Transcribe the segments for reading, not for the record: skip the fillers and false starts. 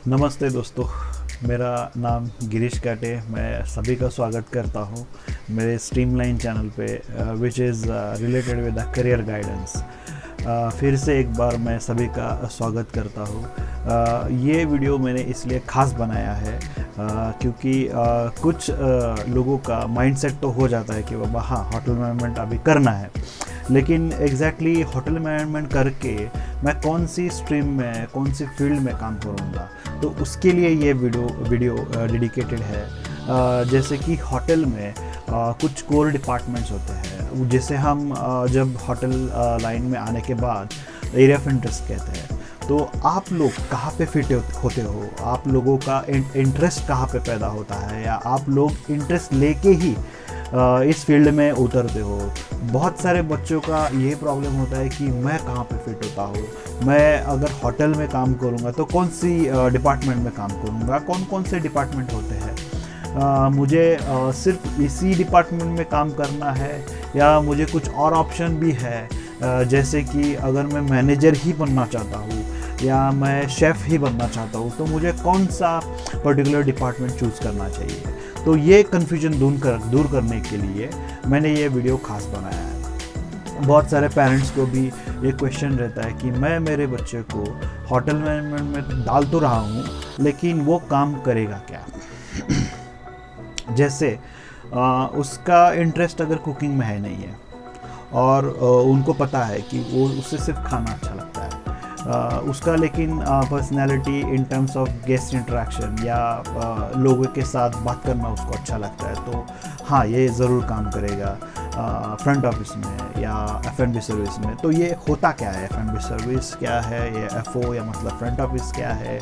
नमस्ते दोस्तों, मेरा नाम गिरीश काटे। मैं सभी का स्वागत करता हूँ मेरे स्ट्रीमलाइन चैनल पे which is related with the career guidance. फिर से एक बार मैं सभी का स्वागत करता हूँ। ये वीडियो मैंने इसलिए ख़ास बनाया है क्योंकि कुछ लोगों का माइंडसेट तो हो जाता है कि बाबा हाँ, होटल मैनेजमेंट अभी करना है, लेकिन एग्जैक्टली होटल मैनेजमेंट करके मैं कौन सी स्ट्रीम में, कौन सी फील्ड में काम करूँगा। तो उसके लिए ये वीडियो डेडिकेटेड है। जैसे कि होटल में कुछ कोर डिपार्टमेंट्स होते हैं जिसे हम जब होटल लाइन में आने के बाद एरिया ऑफ इंटरेस्ट कहते हैं। तो आप लोग कहाँ पे फिट होते हो, आप लोगों का इंटरेस्ट कहाँ पे पैदा होता है, या आप लोग इंटरेस्ट लेके ही इस फील्ड में उतरते हो। बहुत सारे बच्चों का ये प्रॉब्लम होता है कि मैं कहाँ पे फिट होता हूँ, मैं अगर होटल में काम करूँगा तो कौन सी डिपार्टमेंट में काम करूँगा, कौन कौन से डिपार्टमेंट होते हैं, मुझे सिर्फ इसी डिपार्टमेंट में काम करना है या मुझे कुछ और ऑप्शन भी है। जैसे कि अगर मैं मैनेजर ही बनना चाहता हूँ या मैं शेफ़ ही बनना चाहता हूँ तो मुझे कौन सा पर्टिकुलर डिपार्टमेंट चूज़ करना चाहिए। तो ये कन्फ्यूजन दूर करने के लिए मैंने ये वीडियो खास बनाया है। बहुत सारे पेरेंट्स को भी ये क्वेश्चन रहता है कि मैं मेरे बच्चे को होटल मैनेजमेंट में डाल तो रहा हूँ, लेकिन वो काम करेगा क्या। जैसे उसका इंटरेस्ट अगर कुकिंग में है नहीं है और उनको पता है कि वो उससे सिर्फ खाना अच्छा लगता है, उसका लेकिन personality in terms of guest interaction या लोगों के साथ बात करना उसको अच्छा लगता है, तो हाँ, ये ज़रूर काम करेगा फ्रंट ऑफिस में या F&B सर्विस में। तो ये होता क्या है, F&B सर्विस क्या है, ये FO या मतलब फ्रंट ऑफिस क्या है,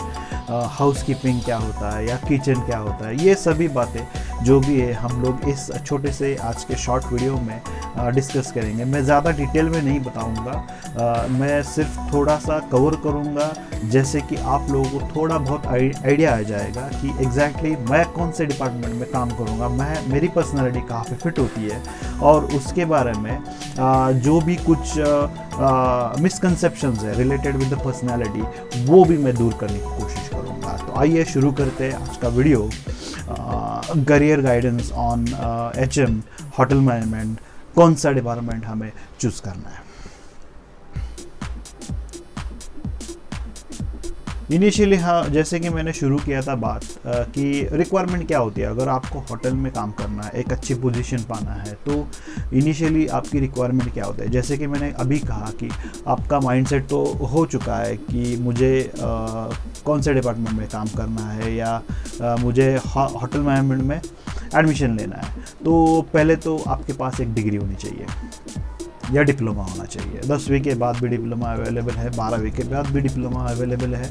हाउस कीपिंग क्या होता है या किचन क्या होता है, ये सभी बातें जो भी है हम लोग इस छोटे से आज के शॉर्ट वीडियो में डिस्कस करेंगे। मैं ज़्यादा डिटेल में नहीं बताऊंगा, मैं सिर्फ थोड़ा सा कवर करूंगा, जैसे कि आप लोगों को थोड़ा बहुत आइडिया आ जाएगा कि एग्जैक्टली मैं कौन से डिपार्टमेंट में काम करूंगा, मेरी पर्सनालिटी कहाँ पे फिट होती है, और उसके बारे में जो भी कुछ मिसकंसेप्शंस है रिलेटेड विद द पर्सनालिटी, वो भी मैं दूर करने की कोशिश करूंगा। तो आइए शुरू करते हैं आज का video. Career guidance on HM hotel management, कौन सा डिपार्टमेंट हमें चूज़ करना है। इनिशियली हाँ, जैसे कि मैंने शुरू किया था बात कि रिक्वायरमेंट क्या होती है अगर आपको होटल में काम करना है, एक अच्छी पोजीशन पाना है, तो इनिशियली आपकी रिक्वायरमेंट क्या होता है। जैसे कि मैंने अभी कहा कि आपका माइंडसेट तो हो चुका है कि मुझे कौन से डिपार्टमेंट में काम करना है या मुझे होटल मैनेजमेंट में एडमिशन लेना है। तो पहले तो आपके पास एक डिग्री होनी चाहिए या डिप्लोमा होना चाहिए। 10वीं के बाद भी डिप्लोमा अवेलेबल है, 12वीं के बाद भी डिप्लोमा अवेलेबल है,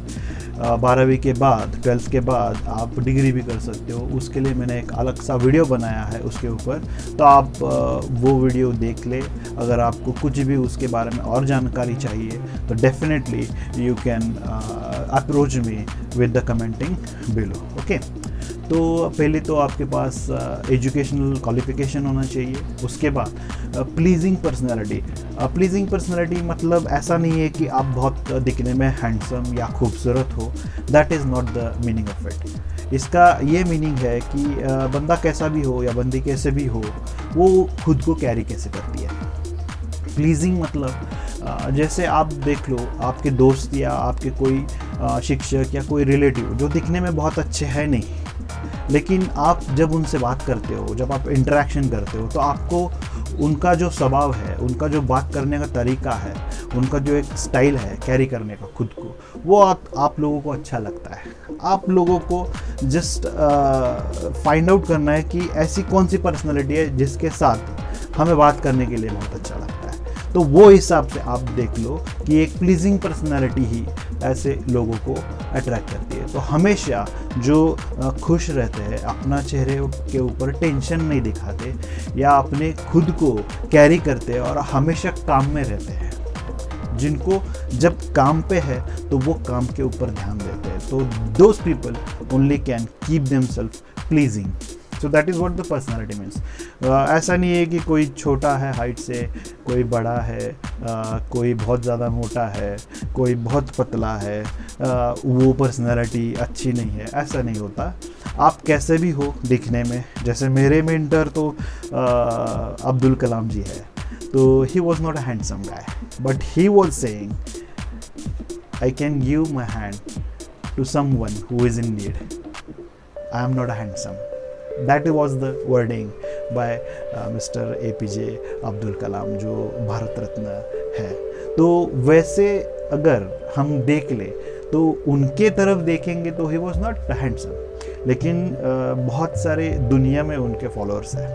12वीं के बाद 12th के बाद आप डिग्री भी कर सकते हो। उसके लिए मैंने एक अलग सा वीडियो बनाया है उसके ऊपर, तो आप वो वीडियो देख ले। अगर आपको कुछ भी उसके बारे में और जानकारी चाहिए तो definitely you can approach me with the commenting below. Okay, तो पहले तो आपके पास एजुकेशनल क्वालिफिकेशन होना चाहिए। उसके बाद प्लीजिंग पर्सनैलिटी। प्लीजिंग पर्सनैलिटी मतलब ऐसा नहीं है कि आप बहुत दिखने में हैंडसम या खूबसूरत हो, that is not the meaning of it. इसका ये मीनिंग है कि बंदा कैसा भी हो या बंदी कैसे भी हो, वो खुद को कैरी कैसे करती है। प्लीजिंग मतलब जैसे आप देख लो, आपके दोस्त या आपके कोई शिक्षक या कोई रिलेटिव जो दिखने में बहुत अच्छे हैं नहीं, लेकिन आप जब उनसे बात करते हो, जब आप इंटरेक्शन करते हो, तो आपको उनका जो स्वभाव है, उनका जो बात करने का तरीका है, उनका जो एक स्टाइल है कैरी करने का खुद को, वो आप लोगों को अच्छा लगता है। आप लोगों को जस्ट फाइंड आउट करना है कि ऐसी कौन सी पर्सनालिटी है जिसके साथ हमें बात करने के लिए बहुत अच्छा लगता है। तो वो हिसाब से आप देख लो कि एक प्लीजिंग पर्सनालिटी ही ऐसे लोगों को अट्रैक्ट करती है। तो हमेशा जो खुश रहते हैं, अपना चेहरे के ऊपर टेंशन नहीं दिखाते या अपने खुद को कैरी करते हैं और हमेशा काम में रहते हैं, जिनको जब काम पे है तो वो काम के ऊपर ध्यान देते हैं, तो those people only can keep themselves pleasing. So that is what the personality means. ऐसा नहीं है कि कोई छोटा है हाइट से, कोई बड़ा है, कोई बहुत ज़्यादा मोटा है, कोई बहुत पतला है, वो पर्सनालिटी अच्छी नहीं है, ऐसा नहीं होता। आप कैसे भी हो दिखने में, जैसे मेरे मेंटर तो अब्दुल कलाम जी है, तो he was not a handsome guy, but he was saying I can give my hand to someone who is in need. I am not a handsome. That was the wording by Mr. APJ Abdul Kalam, जो भारत रत्न है। तो वैसे अगर हम देख ले तो उनके तरफ देखेंगे तो he was not handsome, लेकिन बहुत सारे दुनिया में उनके फॉलोअर्स हैं।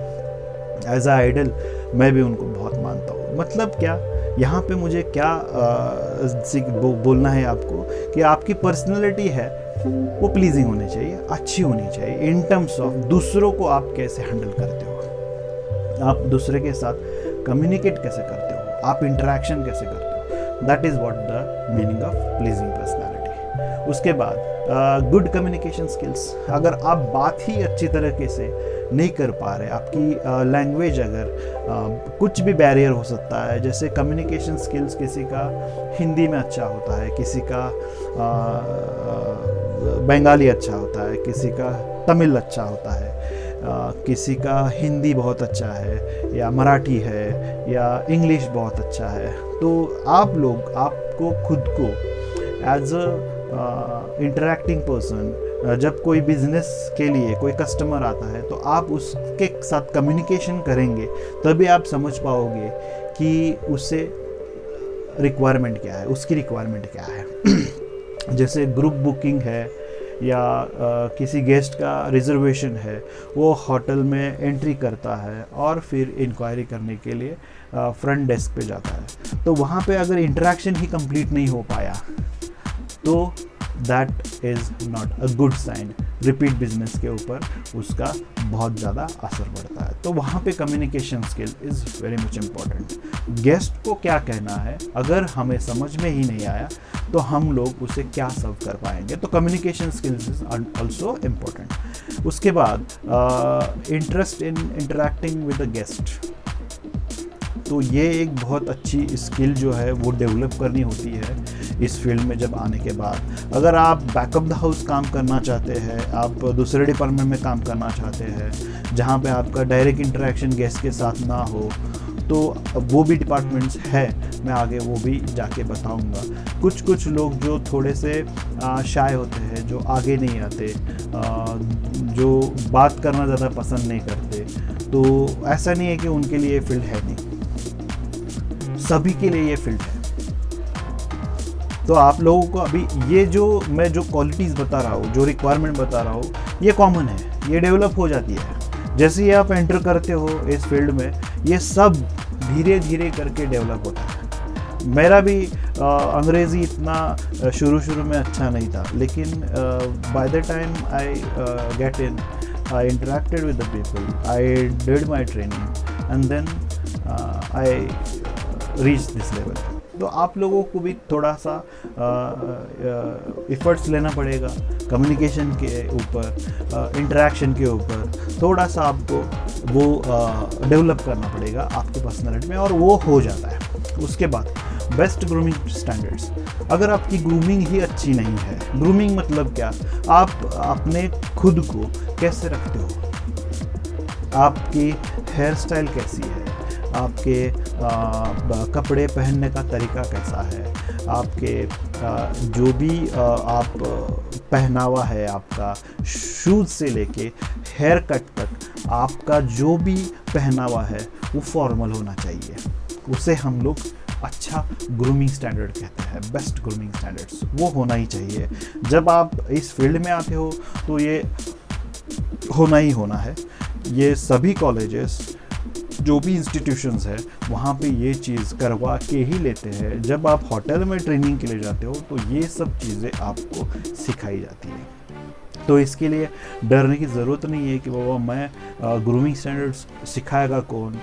एज अ आइडल मैं भी उनको बहुत मानता हूँ। मतलब क्या, यहाँ पे मुझे क्या बोलना है आपको कि आपकी पर्सनैलिटी है वो प्लीजिंग होनी चाहिए, अच्छी होनी चाहिए इन टर्म्स ऑफ दूसरों को आप कैसे हैंडल करते हो, आप दूसरे के साथ कम्युनिकेट कैसे करते हो, आप इंटरेक्शन कैसे करते हो। That is what the meaning of pleasing personality. उसके बाद गुड कम्युनिकेशन स्किल्स। अगर आप बात ही अच्छी तरीके से नहीं कर पा रहे, आपकी लैंग्वेज अगर कुछ भी बैरियर हो सकता है, जैसे कम्युनिकेशन स्किल्स किसी का हिंदी में अच्छा होता है, किसी का बंगाली अच्छा होता है, किसी का तमिल अच्छा होता है, किसी का हिंदी बहुत अच्छा है या मराठी है या इंग्लिश बहुत अच्छा है। तो आप लोग आपको खुद को एज अ इंटरेक्टिंग पर्सन, जब कोई बिजनेस के लिए कोई कस्टमर आता है तो आप उसके साथ कम्युनिकेशन करेंगे, तभी आप समझ पाओगे कि उससे रिक्वायरमेंट क्या है, उसकी रिक्वायरमेंट क्या है। जैसे ग्रुप बुकिंग है या किसी गेस्ट का रिजर्वेशन है, वो होटल में एंट्री करता है और फिर इंक्वायरी करने के लिए फ्रंट डेस्क पे जाता है। तो वहाँ पे अगर इंटरेक्शन ही कंप्लीट नहीं हो पाया तो that is not a good sign. Repeat business के ऊपर उसका बहुत ज़्यादा असर पड़ता है। तो वहाँ पे communication skill is very much important. Guest को क्या कहना है अगर हमें समझ में ही नहीं आया तो हम लोग उसे क्या सर्व कर पाएंगे। तो communication skills is also important. उसके बाद interest in interacting with the guest. तो ये एक बहुत अच्छी स्किल जो है वो डेवलप करनी होती है इस फील्ड में जब आने के बाद। अगर आप बैकअप द हाउस काम करना चाहते हैं, आप दूसरे डिपार्टमेंट में काम करना चाहते हैं जहाँ पे आपका डायरेक्ट इंटरेक्शन गेस्ट के साथ ना हो, तो वो भी डिपार्टमेंट्स है, मैं आगे वो भी जाके बताऊंगा। कुछ लोग जो थोड़े से शाय होते हैं, जो आगे नहीं आते, जो बात करना ज़्यादा पसंद नहीं करते, तो ऐसा नहीं है कि उनके लिए फील्ड है नहीं, सभी के लिए ये फील्ड है। तो आप लोगों को अभी ये जो मैं जो क्वालिटीज़ बता रहा हूँ, जो रिक्वायरमेंट बता रहा हूँ, ये कॉमन है, ये डेवलप हो जाती है। जैसे ही आप एंटर करते हो इस फील्ड में, ये सब धीरे धीरे करके डेवलप होता है। मेरा भी अंग्रेज़ी इतना शुरू में अच्छा नहीं था, लेकिन by the time I get in, I interacted with the people, I did my training and then I reach this level. तो आप लोगों को भी थोड़ा सा एफर्ट्स लेना पड़ेगा कम्युनिकेशन के ऊपर, इंटरेक्शन के ऊपर, थोड़ा सा आपको वो डेवलप करना पड़ेगा आपके पर्सनालिटी में, और वो हो जाता है। उसके बाद बेस्ट ग्रूमिंग स्टैंडर्ड्स। अगर आपकी ग्रूमिंग ही अच्छी नहीं है, ग्रूमिंग मतलब क्या, आप अपने खुद को कैसे रखते हो, आपकी हेयर स्टाइल कैसी है, आपके कपड़े पहनने का तरीका कैसा है, आपके जो भी आप पहनावा है, आपका शूज़ से लेके हेयर कट तक आपका जो भी पहनावा है वो फॉर्मल होना चाहिए। उसे हम लोग अच्छा ग्रूमिंग स्टैंडर्ड कहते हैं, बेस्ट ग्रूमिंग स्टैंडर्ड्स वो होना ही चाहिए। जब आप इस फील्ड में आते हो तो ये होना ही होना है। ये सभी कॉलेजेस, जो भी इंस्टीट्यूशंस है, वहाँ पे ये चीज़ करवा के ही लेते हैं। जब आप होटल में ट्रेनिंग के लिए जाते हो तो ये सब चीज़ें आपको सिखाई जाती है। तो इसके लिए डरने की ज़रूरत नहीं है कि बाबा मैं ग्रूमिंग स्टैंडर्ड्स सिखाएगा कौन,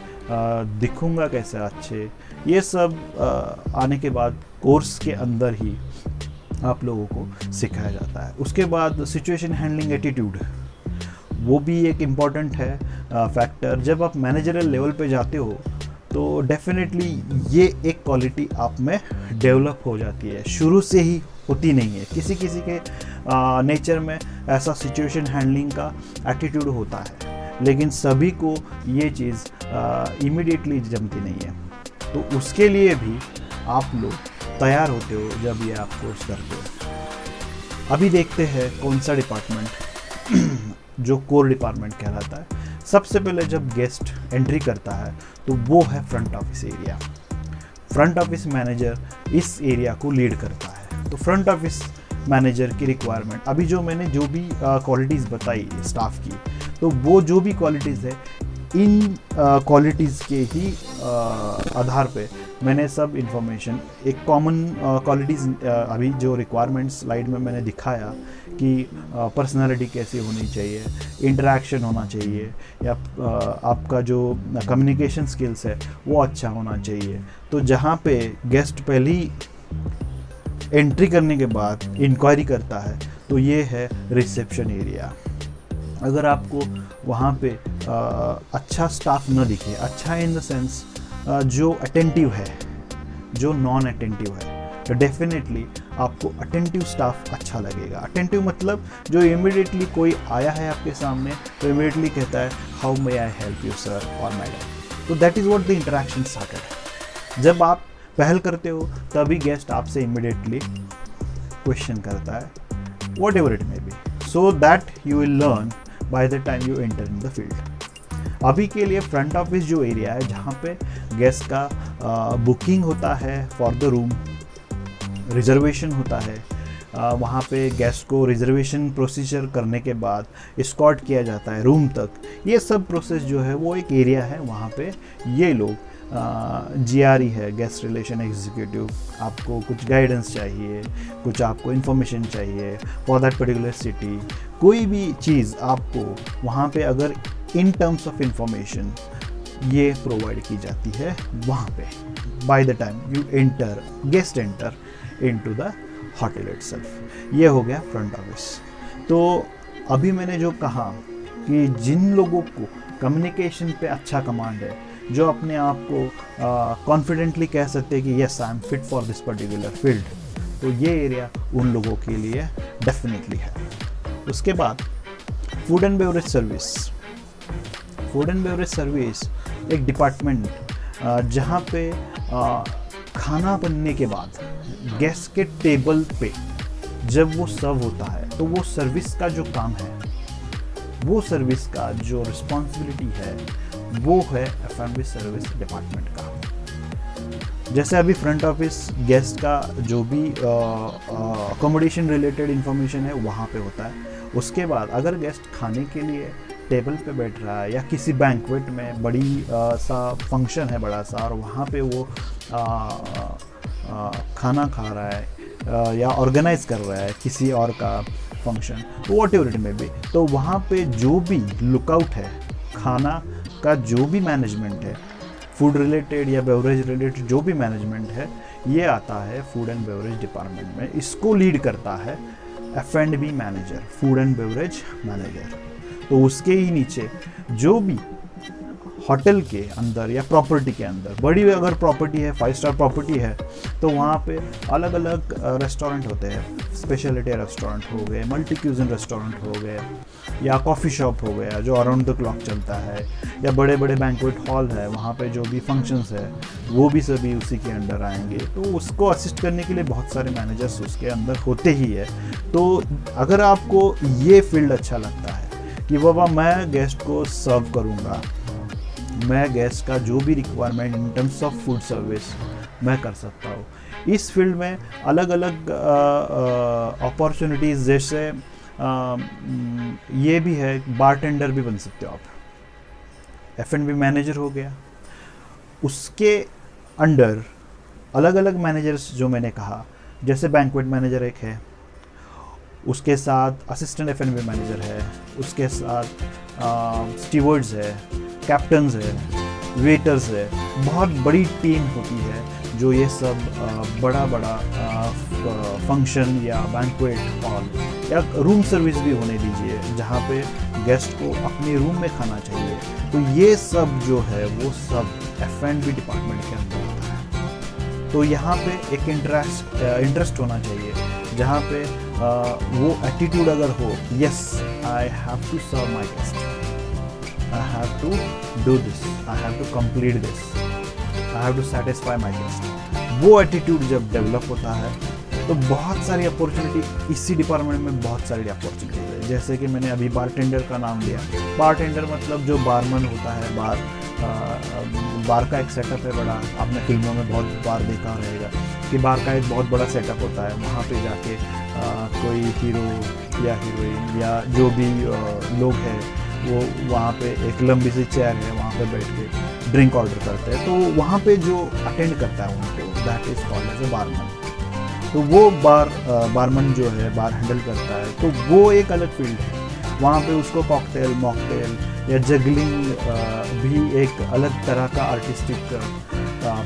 दिखूंगा कैसे अच्छे। ये सब आने के बाद कोर्स के अंदर ही आप लोगों को सिखाया जाता है। उसके बाद सिचुएशन हैंडलिंग एटीट्यूड, वो भी एक इम्पॉर्टेंट है फैक्टर। जब आप मैनेजरल लेवल पे जाते हो तो डेफिनेटली ये एक क्वालिटी आप में डेवलप हो जाती है, शुरू से ही होती नहीं है। किसी किसी के नेचर में ऐसा सिचुएशन हैंडलिंग का एटीट्यूड होता है, लेकिन सभी को ये चीज़ इमीडिएटली जमती नहीं है। तो उसके लिए भी आप लोग तैयार होते हो जब ये आप कोर्स करते हो। अभी देखते हैं कौन सा डिपार्टमेंट जो कोर डिपार्टमेंट कहलाता है। सबसे पहले जब गेस्ट एंट्री करता है तो वो है front office area. Front office manager इस एरिया को लीड करता है। तो फ्रंट ऑफिस मैनेजर की रिक्वायरमेंट, अभी जो मैंने जो भी क्वालिटीज़ बताई स्टाफ की, तो वो जो भी क्वालिटीज़ है, इन क्वालिटीज़ के ही आधार पे मैंने सब इंफॉर्मेशन, एक कॉमन क्वालिटीज़ अभी जो रिक्वायरमेंट स्लाइड में मैंने दिखाया कि पर्सनालिटी कैसी होनी चाहिए, इंटरेक्शन होना चाहिए, या आपका जो कम्युनिकेशन स्किल्स है वो अच्छा होना चाहिए। तो जहाँ पे गेस्ट पहली एंट्री करने के बाद इंक्वायरी करता है तो ये है रिसेप्शन एरिया। अगर आपको वहाँ पे अच्छा स्टाफ न दिखे, अच्छा इन द सेंस जो अटेंटिव है, जो नॉन अटेंटिव है, तो डेफिनेटली आपको अटेंटिव स्टाफ अच्छा लगेगा। अटेंटिव मतलब जो इमीडिएटली कोई आया है आपके सामने तो इमीडिएटली कहता है how may I help you sir और मैडम। तो that is what the interaction started. जब आप पहल करते हो तभी गेस्ट आपसे इमीडिएटली क्वेश्चन करता है, what ever it may be, so that you will learn by the time you enter in the field. अभी के लिए फ्रंट ऑफिस जो एरिया है जहाँ पे गेस्ट का बुकिंग होता है फॉर द रूम, रिजर्वेशन होता है, वहाँ पे गेस्ट को रिजर्वेशन प्रोसीजर करने के बाद एस्कॉर्ट किया जाता है रूम तक, ये सब प्रोसेस जो है वो एक एरिया है। वहाँ पे ये लोग GRE है, गेस्ट रिलेशन एग्जीक्यूटिव, आपको कुछ गाइडेंस चाहिए, कुछ आपको इन्फॉर्मेशन चाहिए फॉर दैट पर्टिकुलर सिटी, कोई भी चीज़ आपको वहाँ पे अगर इन टर्म्स ऑफ इंफॉर्मेशन ये प्रोवाइड की जाती है वहाँ पे bye the time you enter, guest enter into the hotel itself. ये हो गया फ्रंट ऑफिस। तो अभी मैंने जो कहा कि जिन लोगों को कम्युनिकेशन पे अच्छा कमांड है, जो अपने आप को कॉन्फिडेंटली कह सकते हैं कि yes I am fit for this particular field, तो ये एरिया उन लोगों के लिए डेफिनेटली है। उसके बाद food and beverage service. Food and beverage service एक डिपार्टमेंट जहाँ पे खाना बनने के बाद गेस्ट के टेबल पे जब वो सर्व होता है तो वो सर्विस का जो काम है, वो सर्विस का जो रिस्पॉन्सिबिलिटी है वो है F&B सर्विस डिपार्टमेंट का। जैसे अभी फ्रंट ऑफिस गेस्ट का जो भी अकोमोडेशन रिलेटेड इंफॉर्मेशन है वहाँ पे होता है। उसके बाद अगर गेस्ट खाने के लिए टेबल पे बैठ रहा है या किसी बैंक्वेट में बड़ी सा फंक्शन है बड़ा सा, और वहाँ पे वो खाना खा रहा है या ऑर्गेनाइज कर रहा है किसी और का फंक्शन, तो what ever it may be, तो वहाँ पे जो भी लुकआउट है, खाना का जो भी मैनेजमेंट है, फूड रिलेटेड या बेवरेज रिलेटेड जो भी मैनेजमेंट है, ये आता है फूड एंड बेवरेज डिपार्टमेंट में। इसको लीड करता है F&B manager, food and beverage manager. तो उसके ही नीचे जो भी होटल के अंदर या प्रॉपर्टी के अंदर बड़ी अगर प्रॉपर्टी है, 5 स्टार प्रॉपर्टी है, तो वहाँ पे अलग अलग रेस्टोरेंट होते हैं। स्पेशलिटी रेस्टोरेंट हो गए, मल्टी क्यूजिन रेस्टोरेंट हो गए, या कॉफ़ी शॉप हो गया जो अराउंड द क्लॉक चलता है, या बड़े बड़े बैंक्वेट हॉल है, वहाँ पे जो भी फंक्शंस है वो भी सभी उसी के अंडर आएंगे। तो उसको असिस्ट करने के लिए बहुत सारे मैनेजर्स उसके अंदर होते ही है। तो अगर आपको ये फील्ड अच्छा लगता है कि बाबा मैं गेस्ट को सर्व करूँगा, मैं गेस्ट का जो भी requirement in terms of food service मैं कर सकता हूँ, इस फील्ड में अलग अलग अपॉर्चुनिटीज़, जैसे ये भी है, बारटेंडर भी बन सकते हो आप। F&B मैनेजर हो गया, उसके अंडर अलग अलग मैनेजर्स जो मैंने कहा, जैसे बैंक्वेट मैनेजर एक है, उसके साथ असिस्टेंट F&B मैनेजर है, उसके साथ स्टीवर्ड्स है, कैप्टन्स है, वेटर्स है, बहुत बड़ी टीम होती है जो ये सब बड़ा बड़ा फंक्शन या बैंक्वेट हॉल या रूम सर्विस भी होने दीजिए, जहाँ पे गेस्ट को अपने रूम में खाना चाहिए, तो ये सब जो है वो सब F&B डिपार्टमेंट के अंदर होता है। तो यहाँ पे एक इंटरेस्ट होना चाहिए, जहाँ पे वो एटीट्यूड अगर हो, yes I have to serve my guest, I have to do this, I have to complete this, I have to satisfy my guest। वो एटीट्यूड जब डेवलप होता है तो बहुत सारी अपॉर्चुनिटी इसी डिपार्टमेंट में, बहुत सारी अपॉर्चुनिटी है। जैसे कि मैंने अभी बारटेंडर का नाम लिया। बारटेंडर मतलब जो बारमन होता है, बार का एक सेटअप है बड़ा, आपने फिल्मों में बहुत बार देखा रहेगा कि बार का एक बहुत बड़ा सेटअप होता है। वहाँ पे जाके कोई हीरो या हीरोइन या जो भी लोग हैं वो वहाँ पे एक लंबी सी चेयर है, वहाँ पे बैठ के ड्रिंक ऑर्डर करते हैं। तो वहाँ पे जो अटेंड करता है उनको, that is called as a barman. तो वो बारमन जो है बार हैंडल करता है, तो वो एक अलग फील्ड है। वहाँ पे उसको कॉकटेल, मॉकटेल या जगलिंग भी एक अलग तरह का आर्टिस्टिक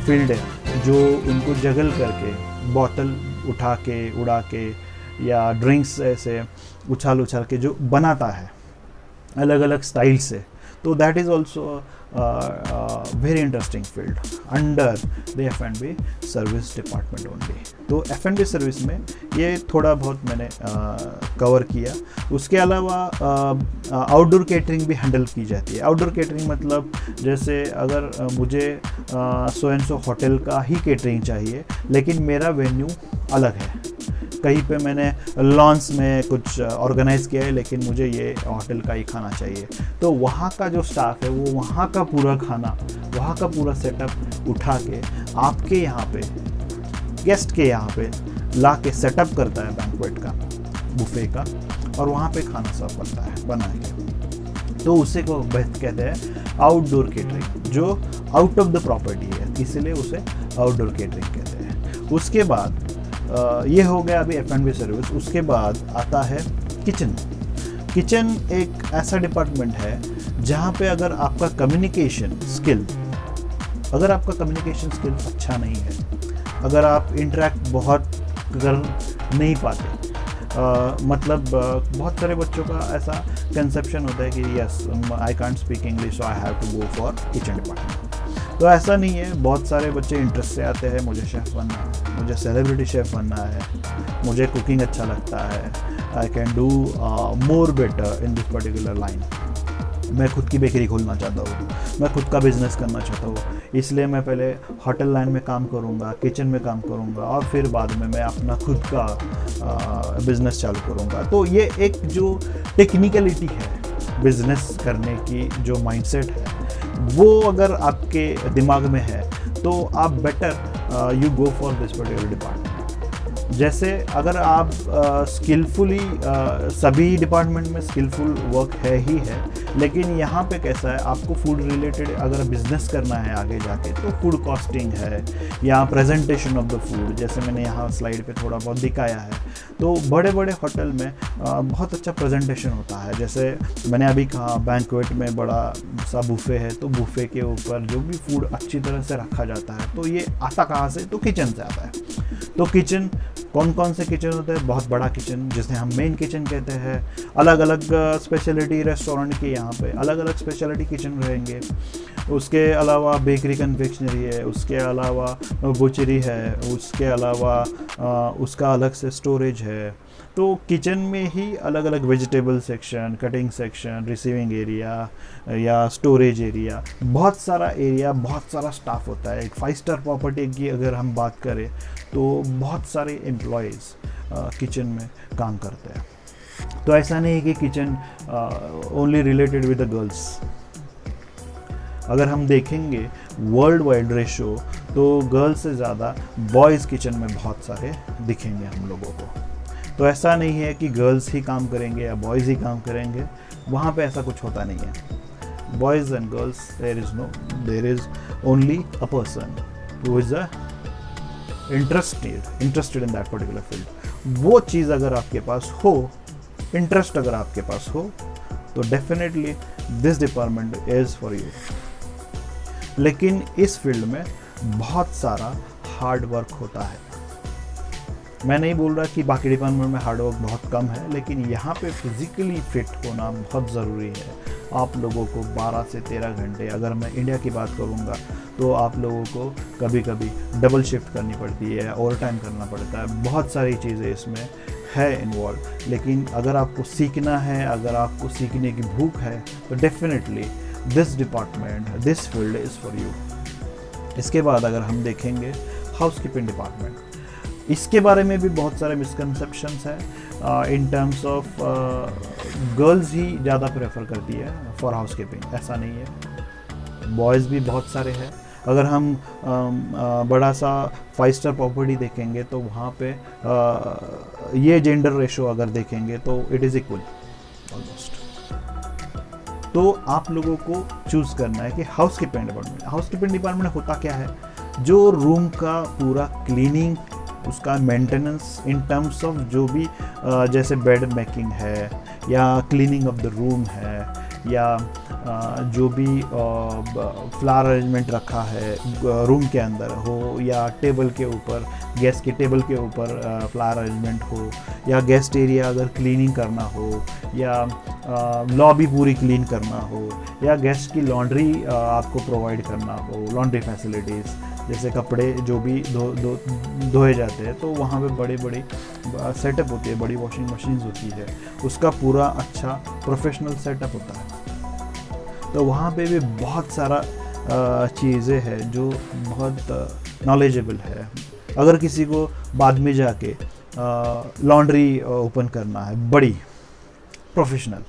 फील्ड है, जो उनको जगल करके बोतल उठा के, उड़ा के या ड्रिंक्स ऐसे उछाल के जो बनाता है अलग अलग स्टाइल से। तो that is also very interesting field under the F&B service department only. तो F&B सर्विस में ये थोड़ा बहुत मैंने कवर किया। उसके अलावा आउटडोर केटरिंग भी हैंडल की जाती है। आउटडोर केटरिंग मतलब जैसे अगर मुझे सो एंड सो होटल का ही केटरिंग चाहिए, लेकिन मेरा वेन्यू अलग है, कहीं पे मैंने लॉन्स में कुछ ऑर्गेनाइज़ किया है, लेकिन मुझे ये होटल का ही खाना चाहिए, तो वहाँ का जो स्टाफ है वो वहाँ का पूरा खाना, वहाँ का पूरा सेटअप उठा के आपके यहाँ पे गेस्ट के यहाँ पे ला के सेटअप करता है बैंक्वेट का, बुफे का, और वहाँ पे खाना सर्व करता है बना के। तो उसे को कहते हैं आउटडोर केटरिंग, जो आउट ऑफ द प्रॉपर्टी है, इसीलिए उसे आउटडोर केटरिंग कहते हैं। उसके बाद ये हो गया अभी F&B सर्विस। उसके बाद आता है किचन। किचन एक ऐसा डिपार्टमेंट है जहाँ पे अगर आपका कम्युनिकेशन स्किल अच्छा नहीं है, अगर आप इंटरेक्ट बहुत कर नहीं पाते, मतलब बहुत सारे बच्चों का ऐसा कंसेप्शन होता है कि yes I can't speak English so I have to go for kitchen department. तो ऐसा नहीं है, बहुत सारे बच्चे इंटरेस्ट से आते हैं, मुझे शेफ़ बनना है, मुझे सेलिब्रिटी शेफ़ बनना है, मुझे कुकिंग अच्छा लगता है, I can do more better in this particular line, मैं खुद की बेकरी खोलना चाहता हूँ, मैं खुद का बिज़नेस करना चाहता हूँ, इसलिए मैं पहले होटल लाइन में काम करूँगा, किचन में काम करूँगा, और फिर बाद में मैं अपना खुद का बिज़नेस चालू करूँगा। तो ये एक जो टेक्निकलिटी है बिज़नेस करने की, जो माइंडसेट है, वो अगर आपके दिमाग में है तो आप better you go for this particular department. जैसे अगर आप स्किलफुली सभी डिपार्टमेंट में स्किलफुल वर्क है ही है, लेकिन यहाँ पे कैसा है, आपको फूड रिलेटेड अगर बिजनेस करना है आगे जाके, तो फूड कॉस्टिंग है या प्रेजेंटेशन ऑफ द फूड, जैसे मैंने यहाँ स्लाइड पे थोड़ा बहुत दिखाया है। तो बड़े बड़े होटल में बहुत अच्छा प्रेजेंटेशन होता है। जैसे मैंने अभी कहा बैंक्वेट में बड़ा सा बुफे है, तो बुफे के ऊपर जो भी फूड अच्छी तरह से रखा जाता है, तो ये आता कहाँ से, तो किचन से आता है। तो किचन कौन कौन से किचन होते हैं, बहुत बड़ा किचन जिसे हम मेन किचन कहते हैं, अलग अलग स्पेशलिटी रेस्टोरेंट के यहाँ पे अलग अलग स्पेशलिटी किचन रहेंगे। उसके अलावा बेकरी कन्फेक्शनरी है, उसके अलावा बुचरी है, उसके अलावा उसका अलग से स्टोरेज है। तो किचन में ही अलग अलग vegetable section, cutting section, receiving area या स्टोरेज एरिया, बहुत सारा एरिया, बहुत सारा स्टाफ होता है। एक 5 स्टार प्रॉपर्टी की अगर हम बात करें तो बहुत सारे एम्प्लॉयज़ किचन में काम करते हैं। तो ऐसा नहीं है कि kitchen only related with the girls. अगर हम देखेंगे वर्ल्ड वाइड रेशो, तो गर्ल्स से ज़्यादा बॉयज़ किचन में बहुत सारे दिखेंगे हम लोगों को। तो ऐसा नहीं है कि गर्ल्स ही काम करेंगे या बॉयज़ ही काम करेंगे, वहाँ पे ऐसा कुछ होता नहीं है। Boys and girls there is only a person who is interested in that particular field. वो चीज़ अगर आपके पास हो, इंटरेस्ट अगर आपके पास हो, तो definitely this department is for you. लेकिन इस फील्ड में बहुत सारा हार्ड वर्क होता है। मैं नहीं बोल रहा कि बाकी डिपार्टमेंट में हार्ड वर्क बहुत कम है, लेकिन यहाँ पे फिज़िकली फिट होना बहुत ज़रूरी है। आप लोगों को 12 से 13 घंटे, अगर मैं इंडिया की बात करूँगा तो आप लोगों को कभी कभी डबल शिफ्ट करनी पड़ती है, ओवर टाइम करना पड़ता है, बहुत सारी चीज़ें इसमें है इन्वॉल्व। लेकिन अगर आपको सीखना है, अगर आपको सीखने की भूख है, तो definitely this department, this field is for you. इसके बाद अगर हम देखेंगे हाउसकीपिंग डिपार्टमेंट, इसके बारे में भी बहुत सारे मिसकंसेप्शंस है। इन टर्म्स ऑफ गर्ल्स ही ज़्यादा प्रेफर करती है फॉर हाउसकीपिंग, ऐसा नहीं है, बॉयज़ भी बहुत सारे हैं। अगर हम बड़ा सा 5 स्टार प्रॉपर्टी देखेंगे तो वहाँ पे ये जेंडर रेशो अगर देखेंगे तो इट इज़ इक्वल ऑलमोस्ट। तो आप लोगों को चूज़ करना है कि हाउसकीपिंग डिपार्टमेंट होता क्या है, जो रूम का पूरा क्लीनिंग, उसका मेंटेनेंस इन टर्म्स ऑफ जो भी जैसे बेड मेकिंग है या क्लीनिंग ऑफ द रूम है या जो भी फ्लावर अरेंजमेंट रखा है रूम के अंदर हो, या टेबल के ऊपर, गेस्ट के टेबल के ऊपर फ्लावर अरेंजमेंट हो, या गेस्ट एरिया अगर क्लीनिंग करना हो, या लॉबी पूरी क्लीन करना हो, या गेस्ट की लॉन्ड्री आपको प्रोवाइड करना हो, लॉन्ड्री फैसिलिटीज़, जैसे कपड़े जो भी धोए जाते हैं तो वहाँ पे बड़ी बड़ी सेटअप होती है, बड़ी वॉशिंग मशीन्स होती है, उसका पूरा अच्छा प्रोफेशनल सेटअप होता है। तो वहाँ पे भी बहुत सारा चीज़ें हैं जो बहुत नॉलेजेबल है। अगर किसी को बाद में जाके लॉन्ड्री ओपन करना है बड़ी प्रोफेशनल,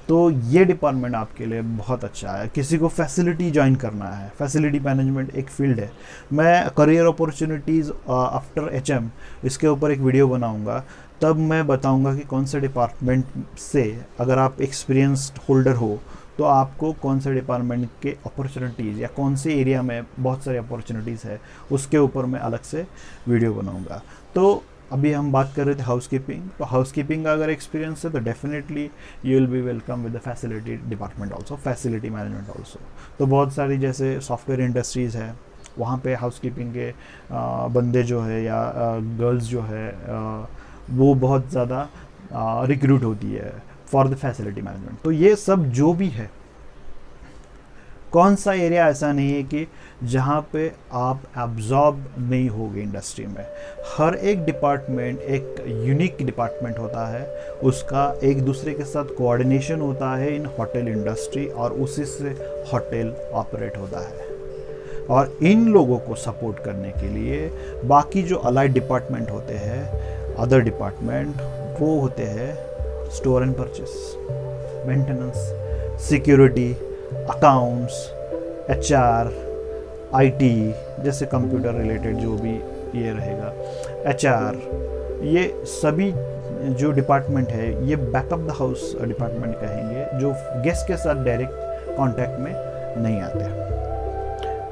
तो ये डिपार्टमेंट आपके लिए बहुत अच्छा है। किसी को फैसिलिटी ज्वाइन करना है, फैसिलिटी मैनेजमेंट एक फील्ड है। मैं करियर अपॉर्चुनिटीज़ आफ्टर HM इसके ऊपर एक वीडियो बनाऊंगा, तब मैं बताऊंगा कि कौन से डिपार्टमेंट से अगर आप एक्सपीरियंस्ड होल्डर हो तो आपको कौन से डिपार्टमेंट के अपॉर्चुनिटीज़ या कौन से एरिया में बहुत सारी अपॉर्चुनिटीज़ है, उसके ऊपर मैं अलग से वीडियो बनाऊँगा। तो अभी हम बात कर रहे थे हाउसकीपिंग, तो हाउसकीपिंग का अगर एक्सपीरियंस है तो definitely you will B welcome with the facility department also, facility management also. तो बहुत सारी जैसे सॉफ्टवेयर इंडस्ट्रीज़ है, वहाँ पे हाउसकीपिंग के बंदे जो है या गर्ल्स जो है वो बहुत ज़्यादा रिक्रूट होती है फॉर द फैसिलिटी मैनेजमेंट। तो ये सब जो भी है, कौन सा एरिया ऐसा नहीं है कि जहाँ पे आप एब्जॉर्ब नहीं होगे इंडस्ट्री में। हर एक डिपार्टमेंट एक यूनिक डिपार्टमेंट होता है, उसका एक दूसरे के साथ कोऑर्डिनेशन होता है इन होटल इंडस्ट्री, और उसी से होटल ऑपरेट होता है। और इन लोगों को सपोर्ट करने के लिए बाकी जो अलाइड डिपार्टमेंट होते हैं, अदर डिपार्टमेंट, वो होते हैं store and purchase, maintenance, security, accounts, HR, IT, जैसे कंप्यूटर रिलेटेड जो भी ये रहेगा, HR, ये सभी जो डिपार्टमेंट है ये बैकअप द हाउस डिपार्टमेंट कहेंगे, जो गेस्ट के साथ डायरेक्ट कांटेक्ट में नहीं आते।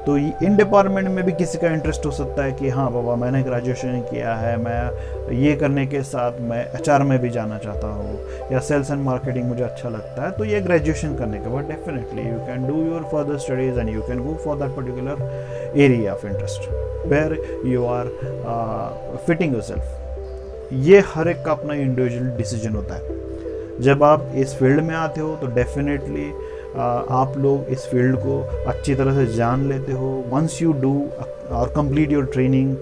तो इन डिपार्टमेंट में भी किसी का इंटरेस्ट हो सकता है कि हाँ बाबा मैंने ग्रेजुएशन किया है, मैं ये करने के साथ मैं HR में भी जाना चाहता हूँ, या सेल्स एंड मार्केटिंग मुझे अच्छा लगता है, तो ये ग्रेजुएशन करने के बाद definitely you can do your further studies and you can go for that particular area of interest where you are fitting yourself. ये हर एक का अपना इंडिविजुअल डिसीजन होता है। जब आप इस फील्ड में आते हो तो डेफिनेटली आप लोग इस फील्ड को अच्छी तरह से जान लेते हो। वंस यू डू और complete your training,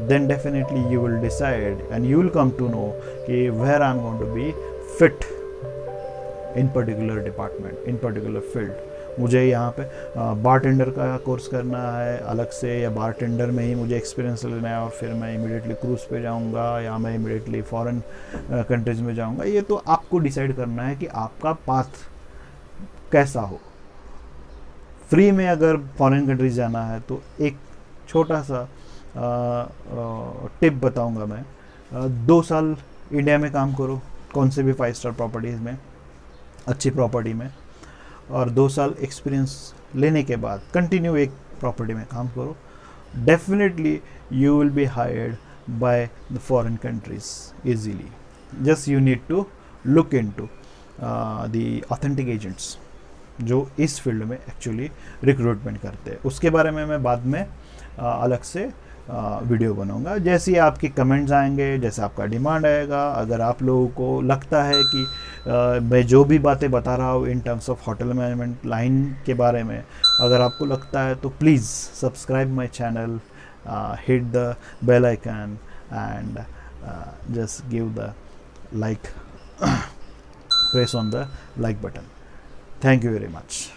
then definitely you will decide and you will come to know कि where I am going to be fit in particular department, in particular field. मुझे यहाँ पे बारटेंडर का course करना है अलग से, या बारटेंडर में ही मुझे एक्सपीरियंस लेना है और फिर मैं इमीडिएटली क्रूज़ पे जाऊँगा, या मैं इमीडिएटली फॉरेन कंट्रीज़ में जाऊँगा। ये तो आपको डिसाइड करना है कि आपका पाथ कैसा हो। फ्री में अगर फॉरेन कंट्रीज जाना है तो एक छोटा सा टिप बताऊंगा मैं, 2 साल इंडिया में काम करो कौन से भी 5 स्टार प्रॉपर्टीज़ में, अच्छी प्रॉपर्टी में, और 2 साल एक्सपीरियंस लेने के बाद कंटिन्यू एक प्रॉपर्टी में काम करो, definitely you will be hired by the foreign countries easily. Just you need to look into the authentic agents जो इस फील्ड में एक्चुअली रिक्रूटमेंट करते हैं। उसके बारे में मैं बाद में अलग से वीडियो बनाऊंगा। जैसे ही आपके कमेंट्स आएंगे, जैसे आपका डिमांड आएगा, अगर आप लोगों को लगता है कि मैं जो भी बातें बता रहा हूँ in terms of hotel management line के बारे में, अगर आपको लगता है तो please subscribe my channel, hit the bell icon and just give the like press on the like button. Thank you very much.